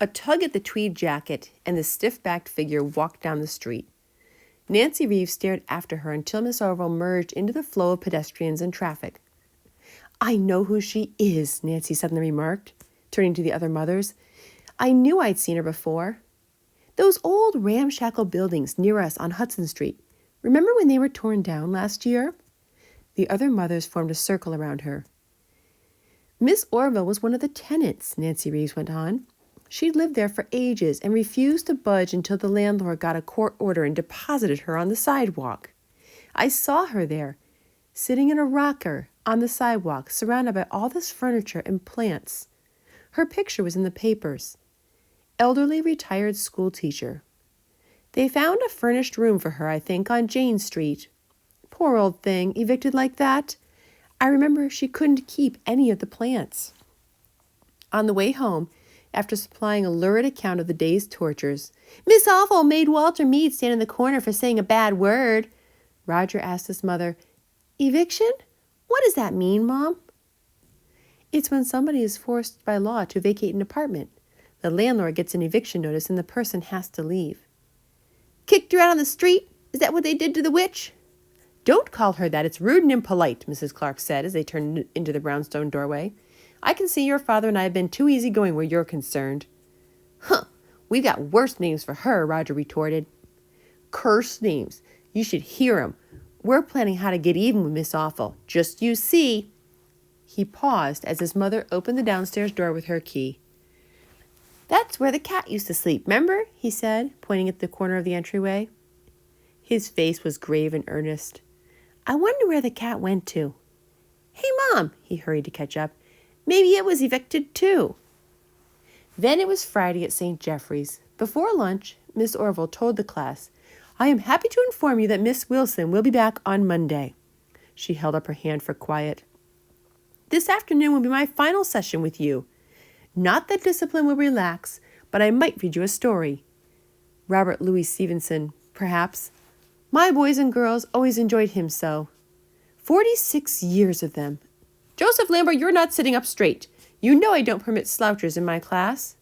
A tug at the tweed jacket and the stiff-backed figure walked down the street. Nancy Reeves stared after her until Miss Orville merged into the flow of pedestrians and traffic. "I know who she is," Nancy suddenly remarked, turning to the other mothers. "I knew I'd seen her before. Those old ramshackle buildings near us on Hudson Street. Remember when they were torn down last year?" The other mothers formed a circle around her. "Miss Orville was one of the tenants," Nancy Reeves went on. "She'd lived there for ages and refused to budge until the landlord got a court order and deposited her on the sidewalk. I saw her there, sitting in a rocker on the sidewalk, surrounded by all this furniture and plants. Her picture was in the papers. Elderly retired school teacher. They found a furnished room for her, I think, on Jane Street. Poor old thing, evicted like that. I remember she couldn't keep any of the plants." On the way home, after supplying a lurid account of the day's tortures, "Miss Awful made Walter Mead stand in the corner for saying a bad word," Roger asked his mother, "Eviction? What does that mean, Mom?" "It's when somebody is forced by law to vacate an apartment. The landlord gets an eviction notice and the person has to leave." "Kicked her out on the street? Is that what they did to the witch?" "Don't call her that. It's rude and impolite," Mrs. Clark said as they turned into the brownstone doorway. "I can see your father and I have been too easygoing where you're concerned." "Huh, we've got worse names for her," Roger retorted. "Curse names. You should hear 'em. We're planning how to get even with Miss Awful. Just you see." He paused as his mother opened the downstairs door with her key. "That's where the cat used to sleep, 'member?" he said, pointing at the corner of the entryway. His face was grave and earnest. "I wonder where the cat went to." "Hey, Mom," he hurried to catch up. "Maybe it was evicted, too." Then it was Friday at St. Jeffrey's. Before lunch, Miss Orville told the class, "I am happy to inform you that Miss Wilson will be back on Monday." She held up her hand for quiet. "This afternoon will be my final session with you. Not that discipline will relax, but I might read you a story. Robert Louis Stevenson, perhaps. My boys and girls always enjoyed him so. 46 years of them. Joseph Lambert, you're not sitting up straight. You know I don't permit slouchers in my class."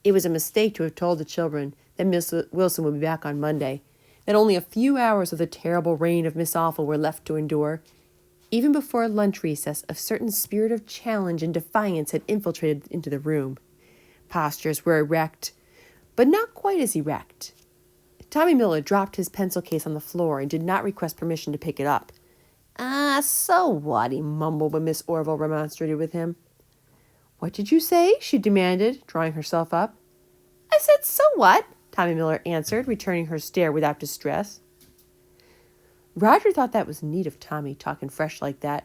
It was a mistake to have told the children that Miss Wilson would be back on Monday, that only a few hours of the terrible reign of Miss Awful were left to endure. Even before lunch recess, a certain spirit of challenge and defiance had infiltrated into the room. Postures were erect, but not quite as erect. Tommy Miller dropped his pencil case on the floor and did not request permission to pick it up. So what?" he mumbled when Miss Orville remonstrated with him. "What did you say?" she demanded, drawing herself up. "I said, so what?" Tommy Miller answered, returning her stare without distress. Roger thought that was neat of Tommy, talking fresh like that.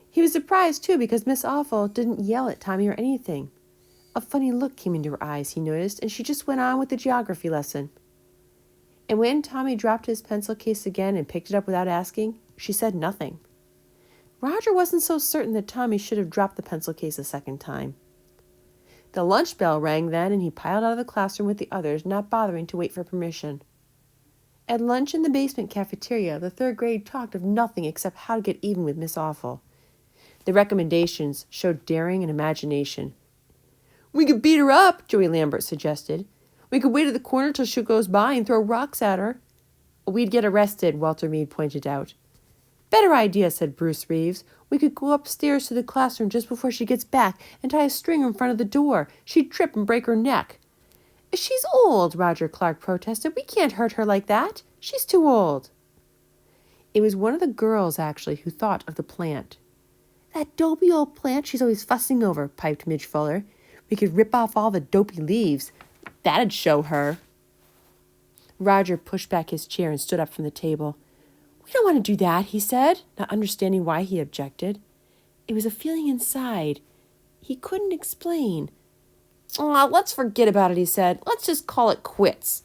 He was surprised, too, because Miss Awful didn't yell at Tommy or anything. A funny look came into her eyes, he noticed, and she just went on with the geography lesson. And when Tommy dropped his pencil case again and picked it up without asking, she said nothing. Roger wasn't so certain that Tommy should have dropped the pencil case a second time. The lunch bell rang then, and he piled out of the classroom with the others, not bothering to wait for permission. At lunch in the basement cafeteria, the third grade talked of nothing except how to get even with Miss Awful. The recommendations showed daring and imagination. "We could beat her up," Joey Lambert suggested. "We could wait at the corner till she goes by and throw rocks at her." "We'd get arrested," Walter Mead pointed out. "Better idea," said Bruce Reeves. "We could go upstairs to the classroom just before she gets back and tie a string in front of the door. She'd trip and break her neck." "She's old," Roger Clark protested. "We can't hurt her like that. She's too old." It was one of the girls, actually, who thought of the plant. "That dopey old plant she's always fussing over," piped Midge Fuller. "We could rip off all the dopey leaves. That'd show her." Roger pushed back his chair and stood up from the table. "We don't want to do that," he said, not understanding why he objected. It was a feeling inside. He couldn't explain. "Let's forget about it," he said. "Let's just call it quits."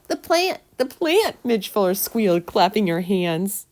The plant, Midge Fuller squealed, clapping her hands.